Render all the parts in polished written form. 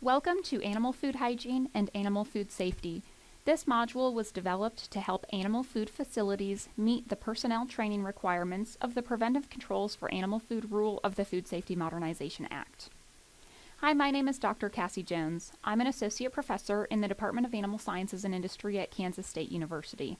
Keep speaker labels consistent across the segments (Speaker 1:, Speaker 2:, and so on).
Speaker 1: Welcome to Animal Food Hygiene and Animal Food Safety. This module was developed to help animal food facilities meet the personnel training requirements of the Preventive Controls for Animal Food Rule of the Food Safety Modernization Act. Hi, my name is Dr. Cassie Jones. I'm an associate professor in the Department of Animal Sciences and Industry at Kansas State University.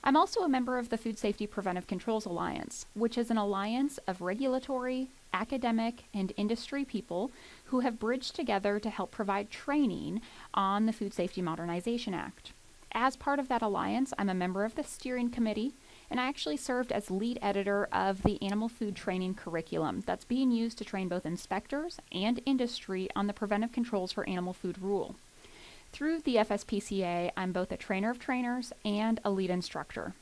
Speaker 1: I'm also a member of the Food Safety Preventive Controls Alliance, which is an alliance of regulatory, academic, and industry people who have bridged together to help provide training on the Food Safety Modernization Act. As part of that alliance, I'm a member of the steering committee, and I actually served as lead editor of the animal food training curriculum that's being used to train both inspectors and industry on the Preventive Controls for Animal Food Rule. Through the FSPCA, I'm both a trainer of trainers and a lead instructor.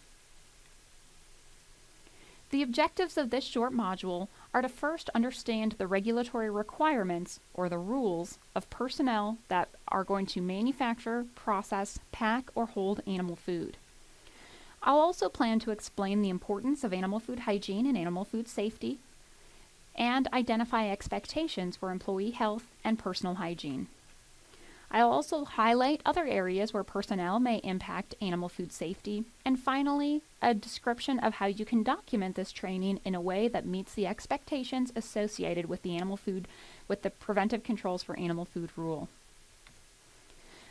Speaker 1: The objectives of this short module are to first understand the regulatory requirements, or the rules, of personnel that are going to manufacture, process, pack, or hold animal food. I'll also plan to explain the importance of animal food hygiene and animal food safety, and identify expectations for employee health and personal hygiene. I'll also highlight other areas where personnel may impact animal food safety, and finally, a description of how you can document this training in a way that meets the expectations associated with the Preventive Controls for Animal Food Rule.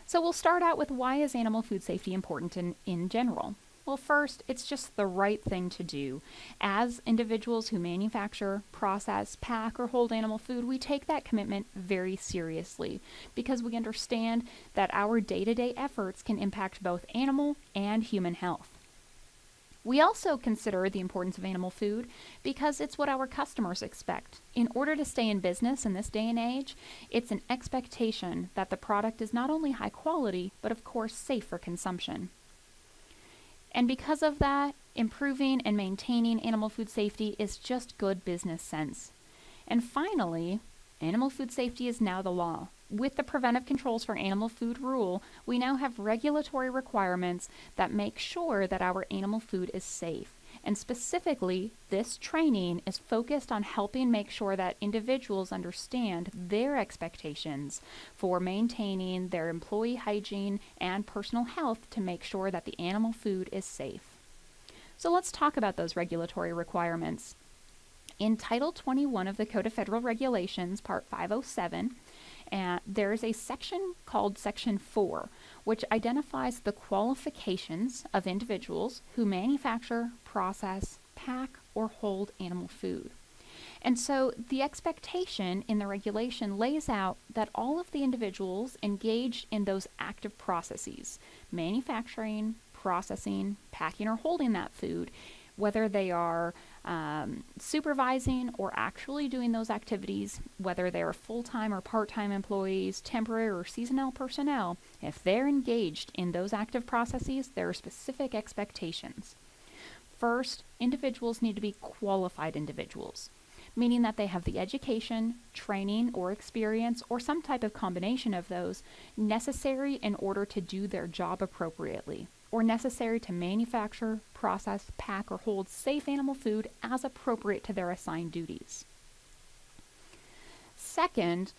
Speaker 1: So we'll start out with, why is animal food safety important in general? Well, first, it's just the right thing to do. As individuals who manufacture, process, pack, or hold animal food, we take that commitment very seriously because we understand that our day-to-day efforts can impact both animal and human health. We also consider the importance of animal food because it's what our customers expect. In order to stay in business in this day and age, it's an expectation that the product is not only high quality, but of course safe for consumption. And because of that, improving and maintaining animal food safety is just good business sense. And finally, animal food safety is now the law. With the Preventive Controls for Animal Food Rule, we now have regulatory requirements that make sure that our animal food is safe. And specifically, this training is focused on helping make sure that individuals understand their expectations for maintaining their employee hygiene and personal health to make sure that the animal food is safe. So let's talk about those regulatory requirements. In Title 21 of the Code of Federal Regulations, Part 507, there is a section called Section 4, which identifies the qualifications of individuals who manufacture, process, pack, or hold animal food. And so the expectation in the regulation lays out that all of the individuals engaged in those active processes, manufacturing, processing, packing, or holding that food, whether they are supervising or actually doing those activities, whether they're full-time or part-time employees, temporary or seasonal personnel, if they're engaged in those active processes, there are specific expectations. First, individuals need to be qualified individuals, meaning that they have the education, training, or experience, or some type of combination of those necessary in order to do their job appropriately, or necessary to manufacture, process, pack, or hold safe animal food as appropriate to their assigned duties. Second,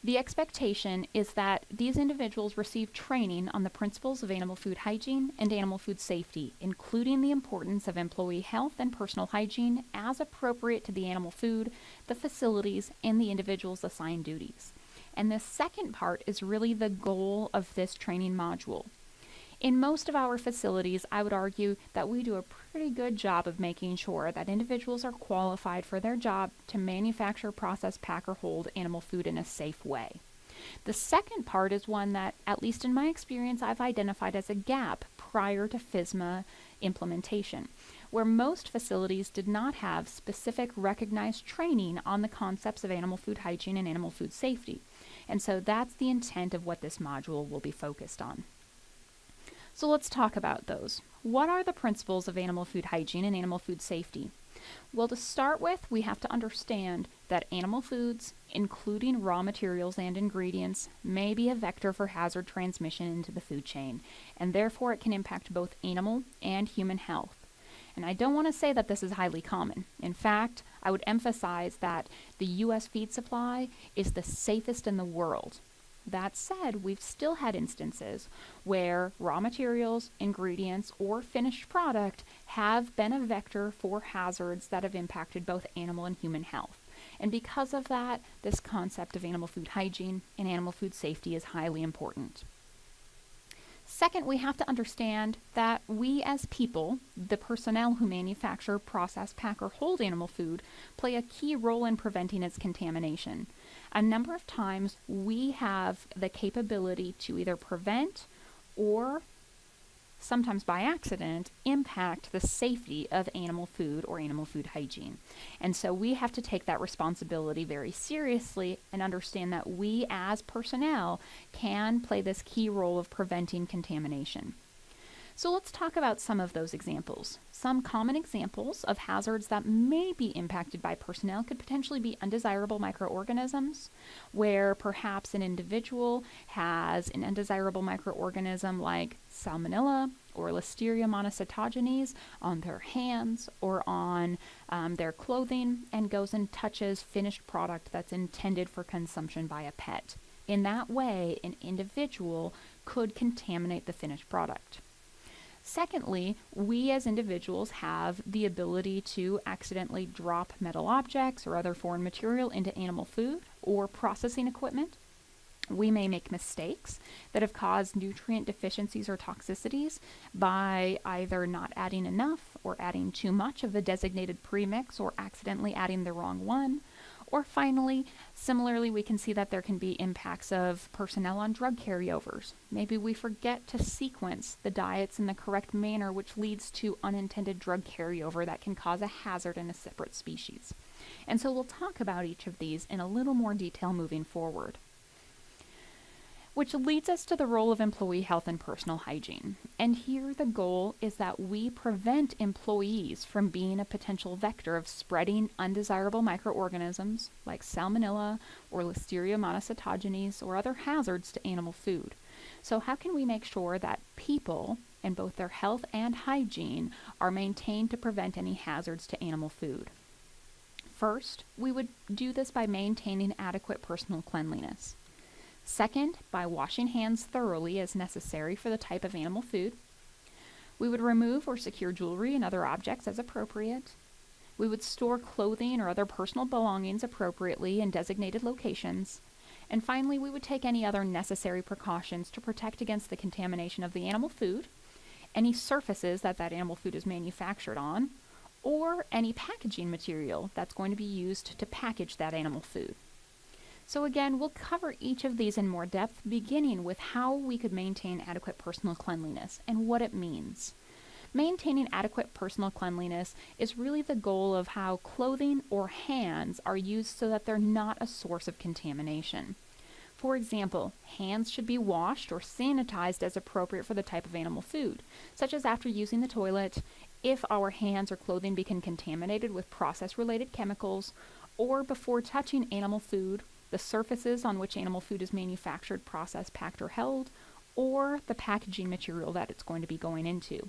Speaker 1: the expectation is that these individuals receive training on the principles of animal food hygiene and animal food safety, including the importance of employee health and personal hygiene as appropriate to the animal food, the facilities, and the individual's assigned duties. And the second part is really the goal of this training module. In most of our facilities, I would argue that we do a pretty good job of making sure that individuals are qualified for their job to manufacture, process, pack, or hold animal food in a safe way. The second part is one that, at least in my experience, I've identified as a gap prior to FSMA implementation, where most facilities did not have specific recognized training on the concepts of animal food hygiene and animal food safety. And so that's the intent of what this module will be focused on. So let's talk about those. What are the principles of animal food hygiene and animal food safety? Well, to start with, we have to understand that animal foods, including raw materials and ingredients, may be a vector for hazard transmission into the food chain, and therefore it can impact both animal and human health. And I don't want to say that this is highly common. In fact, I would emphasize that the U.S. feed supply is the safest in the world. That said, we've still had instances where raw materials, ingredients, or finished product have been a vector for hazards that have impacted both animal and human health. And because of that, this concept of animal food hygiene and animal food safety is highly important. Second, we have to understand that we as people, the personnel who manufacture, process, pack, or hold animal food, play a key role in preventing its contamination. A number of times we have the capability to either prevent or, sometimes by accident, impact the safety of animal food or animal food hygiene. And so we have to take that responsibility very seriously and understand that we as personnel can play this key role of preventing contamination. So let's talk about some of those examples. Some common examples of hazards that may be impacted by personnel could potentially be undesirable microorganisms, where perhaps an individual has an undesirable microorganism like Salmonella or Listeria monocytogenes on their hands or on their clothing and goes and touches finished product that's intended for consumption by a pet. In that way, an individual could contaminate the finished product. Secondly, we as individuals have the ability to accidentally drop metal objects or other foreign material into animal food or processing equipment. We may make mistakes that have caused nutrient deficiencies or toxicities by either not adding enough or adding too much of the designated premix or accidentally adding the wrong one. Or finally, similarly, we can see that there can be impacts of personnel on drug carryovers. Maybe we forget to sequence the diets in the correct manner, which leads to unintended drug carryover that can cause a hazard in a separate species. And so we'll talk about each of these in a little more detail moving forward. Which leads us to the role of employee health and personal hygiene. And here the goal is that we prevent employees from being a potential vector of spreading undesirable microorganisms like Salmonella or Listeria monocytogenes or other hazards to animal food. So how can we make sure that people and both their health and hygiene are maintained to prevent any hazards to animal food? First, we would do this by maintaining adequate personal cleanliness. Second, by washing hands thoroughly as necessary for the type of animal food. We would remove or secure jewelry and other objects as appropriate. We would store clothing or other personal belongings appropriately in designated locations. And finally, we would take any other necessary precautions to protect against the contamination of the animal food, any surfaces that animal food is manufactured on, or any packaging material that's going to be used to package that animal food. So again, we'll cover each of these in more depth, beginning with how we could maintain adequate personal cleanliness and what it means. Maintaining adequate personal cleanliness is really the goal of how clothing or hands are used so that they're not a source of contamination. For example, hands should be washed or sanitized as appropriate for the type of animal food, such as after using the toilet, if our hands or clothing become contaminated with process-related chemicals, or before touching animal food, the surfaces on which animal food is manufactured, processed, packed, or held, or the packaging material that it's going to be going into.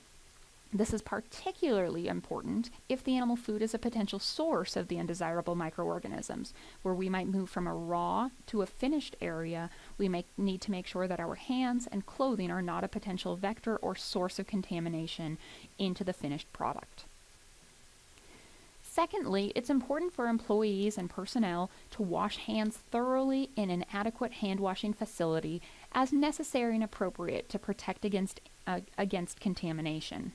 Speaker 1: This is particularly important if the animal food is a potential source of the undesirable microorganisms. Where we might move from a raw to a finished area, we may need to make sure that our hands and clothing are not a potential vector or source of contamination into the finished product. Secondly, it's important for employees and personnel to wash hands thoroughly in an adequate hand washing facility as necessary and appropriate to protect against contamination.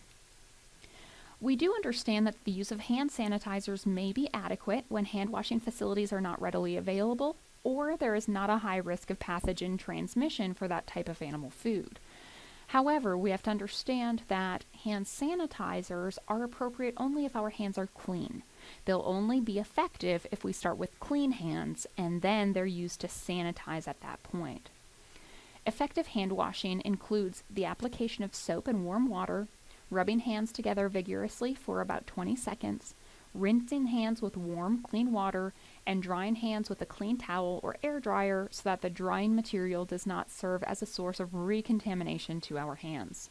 Speaker 1: We do understand that the use of hand sanitizers may be adequate when hand washing facilities are not readily available or there is not a high risk of pathogen transmission for that type of animal food. However, we have to understand that hand sanitizers are appropriate only if our hands are clean. They'll only be effective if we start with clean hands and then they're used to sanitize at that point. Effective hand washing includes the application of soap and warm water, rubbing hands together vigorously for about 20 seconds, rinsing hands with warm, clean water, and drying hands with a clean towel or air dryer so that the drying material does not serve as a source of recontamination to our hands.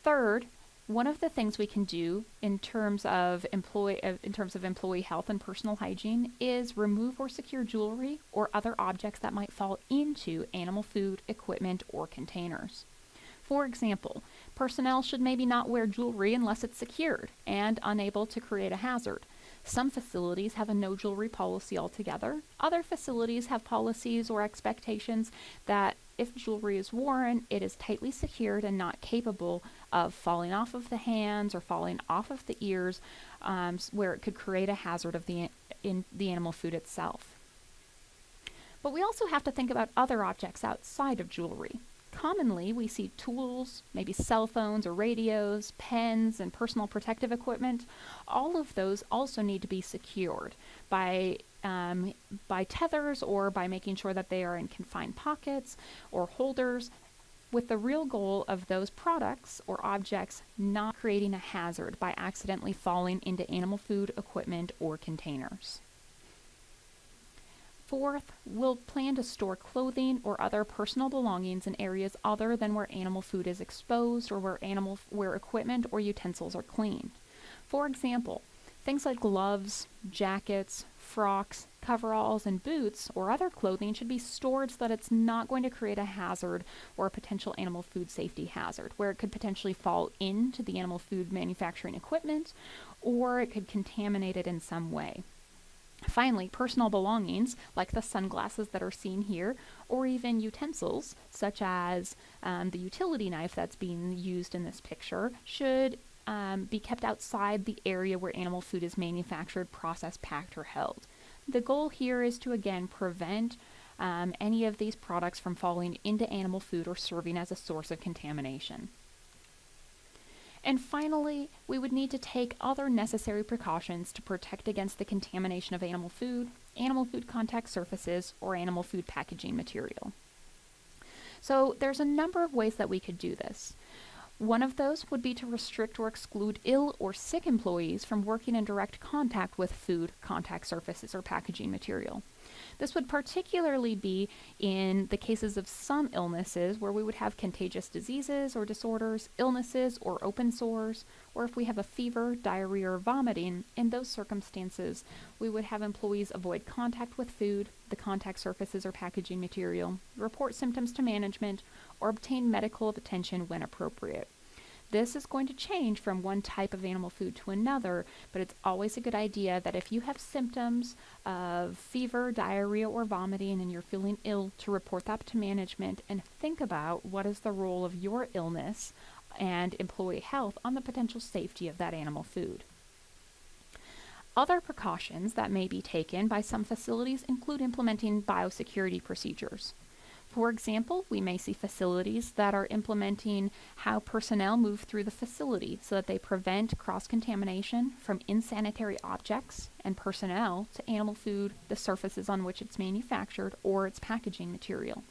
Speaker 1: Third, One of the things we can do in terms of employee health and personal hygiene is remove or secure jewelry or other objects that might fall into animal food, equipment, or containers. For example, personnel should maybe not wear jewelry unless it's secured and unable to create a hazard. Some facilities have a no jewelry policy altogether. Other facilities have policies or expectations that if jewelry is worn, it is tightly secured and not capable of falling off of the hands or falling off of the ears, where it could create a hazard in the animal food itself. But we also have to think about other objects outside of jewelry. Commonly, we see tools, maybe cell phones or radios, pens, and personal protective equipment. All of those also need to be secured by tethers or by making sure that they are in confined pockets or holders, with the real goal of those products or objects not creating a hazard by accidentally falling into animal food, equipment, or containers. Fourth, we'll plan to store clothing or other personal belongings in areas other than where animal food is exposed or where equipment or utensils are clean. For example, things like gloves, jackets, frocks, coveralls, and boots or other clothing should be stored so that it's not going to create a hazard or a potential animal food safety hazard, where it could potentially fall into the animal food manufacturing equipment or it could contaminate it in some way. Finally, personal belongings, like the sunglasses that are seen here, or even utensils, such as the utility knife that's being used in this picture, should be kept outside the area where animal food is manufactured, processed, packed, or held. The goal here is to, again, prevent any of these products from falling into animal food or serving as a source of contamination. And finally, we would need to take other necessary precautions to protect against the contamination of animal food contact surfaces, or animal food packaging material. So there's a number of ways that we could do this. One of those would be to restrict or exclude ill or sick employees from working in direct contact with food contact surfaces or packaging material. This would particularly be in the cases of some illnesses where we would have contagious diseases or disorders, illnesses or open sores, or if we have a fever, diarrhea, or vomiting. In those circumstances, we would have employees avoid contact with food, the contact surfaces or packaging material, report symptoms to management, or obtain medical attention when appropriate. This is going to change from one type of animal food to another, but it's always a good idea that if you have symptoms of fever, diarrhea, or vomiting and you're feeling ill, to report that to management and think about what is the role of your illness and employee health on the potential safety of that animal food. Other precautions that may be taken by some facilities include implementing biosecurity procedures. For example, we may see facilities that are implementing how personnel move through the facility so that they prevent cross-contamination from insanitary objects and personnel to animal food, the surfaces on which it's manufactured, or its packaging material.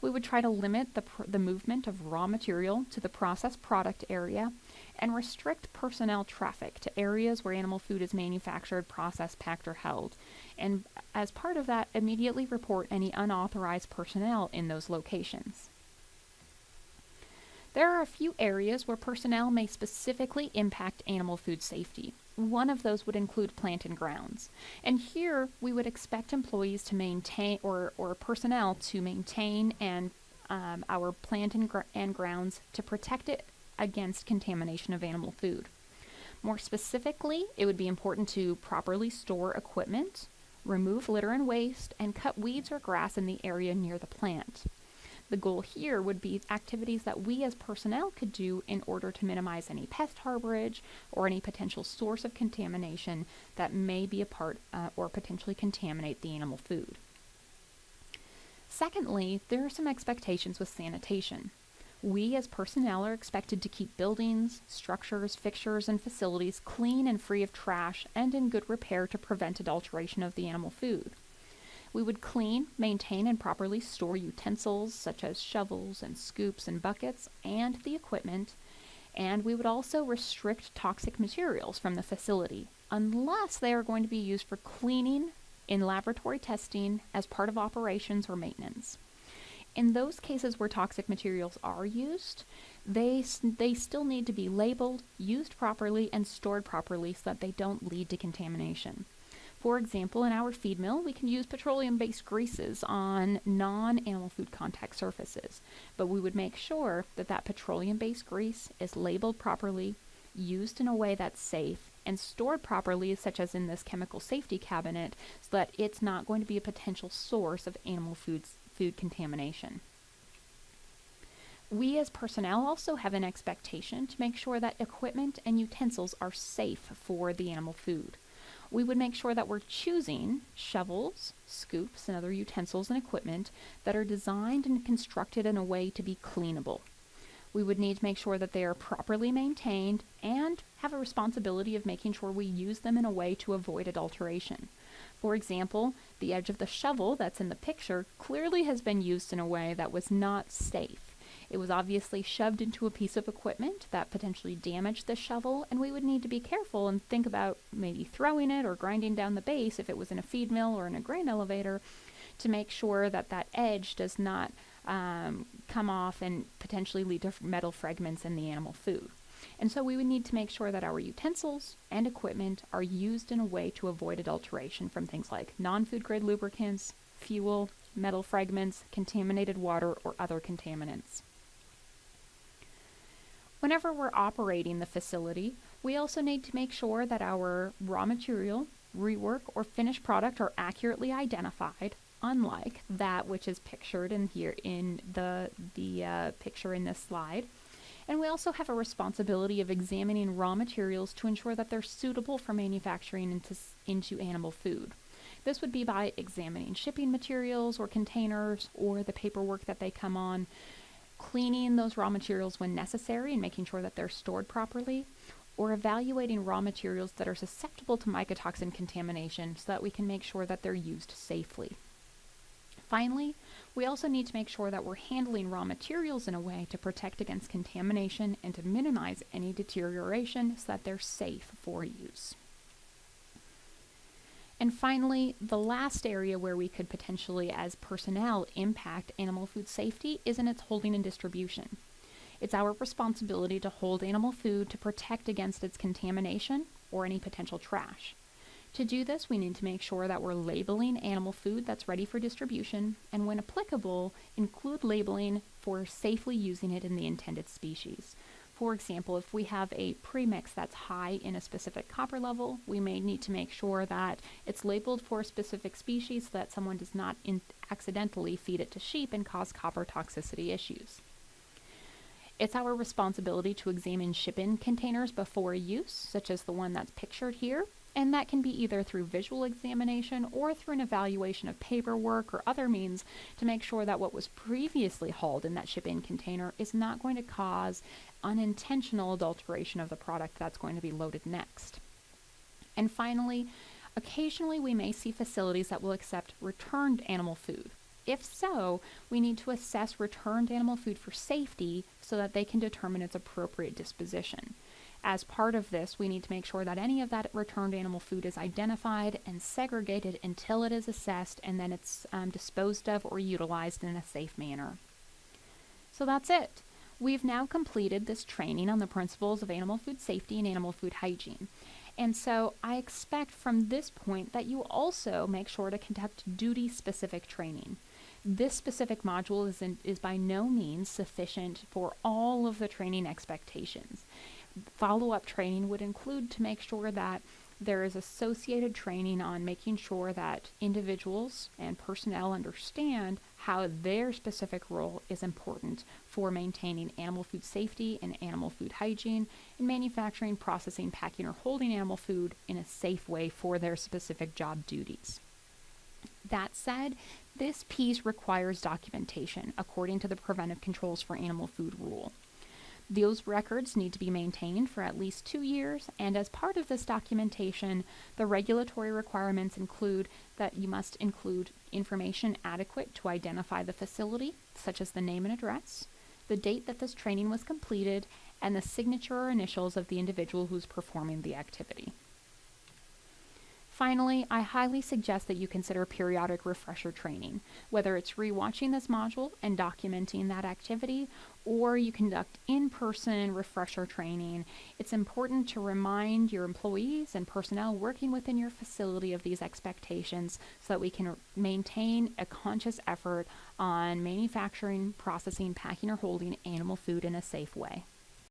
Speaker 1: We would try to limit the movement of raw material to the processed product area and restrict personnel traffic to areas where animal food is manufactured, processed, packed, or held. And as part of that, immediately report any unauthorized personnel in those locations. There are a few areas where personnel may specifically impact animal food safety. One of those would include plant and grounds. And here we would expect employees to maintain, or personnel to maintain our plant and grounds to protect it against contamination of animal food. More specifically, it would be important to properly store equipment, remove litter and waste, and cut weeds or grass in the area near the plant. The goal here would be activities that we as personnel could do in order to minimize any pest harborage or any potential source of contamination that may be a part or potentially contaminate the animal food. Secondly, there are some expectations with sanitation. We as personnel are expected to keep buildings, structures, fixtures, and facilities clean and free of trash and in good repair to prevent adulteration of the animal food. We would clean, maintain, and properly store utensils such as shovels and scoops and buckets and the equipment, and we would also restrict toxic materials from the facility unless they are going to be used for cleaning, in laboratory testing, as part of operations or maintenance. In those cases where toxic materials are used, they still need to be labeled, used properly, and stored properly so that they don't lead to contamination. For example, in our feed mill, we can use petroleum-based greases on non-animal food contact surfaces, but we would make sure that that petroleum-based grease is labeled properly, used in a way that's safe, and stored properly, such as in this chemical safety cabinet, so that it's not going to be a potential source of animal food contamination. We as personnel also have an expectation to make sure that equipment and utensils are safe for the animal food. We would make sure that we're choosing shovels, scoops, and other utensils and equipment that are designed and constructed in a way to be cleanable. We would need to make sure that they are properly maintained and have a responsibility of making sure we use them in a way to avoid adulteration. For example, the edge of the shovel that's in the picture clearly has been used in a way that was not safe. It was obviously shoved into a piece of equipment that potentially damaged the shovel, and we would need to be careful and think about maybe throwing it or grinding down the base if it was in a feed mill or in a grain elevator to make sure that that edge does not come off and potentially lead to metal fragments in the animal food. And so we would need to make sure that our utensils and equipment are used in a way to avoid adulteration from things like non-food grade lubricants, fuel, metal fragments, contaminated water, or other contaminants. Whenever we're operating the facility, we also need to make sure that our raw material, rework, or finished product are accurately identified, unlike that which is pictured in here in the picture in this slide. And we also have a responsibility of examining raw materials to ensure that they're suitable for manufacturing into animal food. This would be by examining shipping materials or containers or the paperwork that they come on, cleaning those raw materials when necessary and making sure that they're stored properly, or evaluating raw materials that are susceptible to mycotoxin contamination so that we can make sure that they're used safely. Finally, we also need to make sure that we're handling raw materials in a way to protect against contamination and to minimize any deterioration so that they're safe for use. And finally, the last area where we could potentially, as personnel, impact animal food safety is in its holding and distribution. It's our responsibility to hold animal food to protect against its contamination or any potential trash. To do this, we need to make sure that we're labeling animal food that's ready for distribution, and when applicable, include labeling for safely using it in the intended species. For example, if we have a premix that's high in a specific copper level, we may need to make sure that it's labeled for a specific species so that someone does not accidentally feed it to sheep and cause copper toxicity issues. It's our responsibility to examine ship-in containers before use, such as the one that's pictured here, and that can be either through visual examination or through an evaluation of paperwork or other means to make sure that what was previously hauled in that ship-in container is not going to cause unintentional adulteration of the product that's going to be loaded next. And finally, occasionally we may see facilities that will accept returned animal food. If so, we need to assess returned animal food for safety so that they can determine its appropriate disposition. As part of this, we need to make sure that any of that returned animal food is identified and segregated until it is assessed, and then it's disposed of or utilized in a safe manner. So that's it. We've now completed this training on the principles of animal food safety and animal food hygiene. And so I expect from this point that you also make sure to conduct duty-specific training. This specific module is by no means sufficient for all of the training expectations. Follow-up training would include to make sure that there is associated training on making sure that individuals and personnel understand how their specific role is important for maintaining animal food safety and animal food hygiene in manufacturing, processing, packing, or holding animal food in a safe way for their specific job duties. That said, this piece requires documentation according to the Preventive Controls for Animal Food rule. Those records need to be maintained for at least 2 years, and as part of this documentation, the regulatory requirements include that you must include information adequate to identify the facility, such as the name and address, the date that this training was completed, and the signature or initials of the individual who's performing the activity. Finally, I highly suggest that you consider periodic refresher training, whether it's rewatching this module and documenting that activity, or you conduct in-person refresher training. It's important to remind your employees and personnel working within your facility of these expectations so that we can maintain a conscious effort on manufacturing, processing, packing, or holding animal food in a safe way.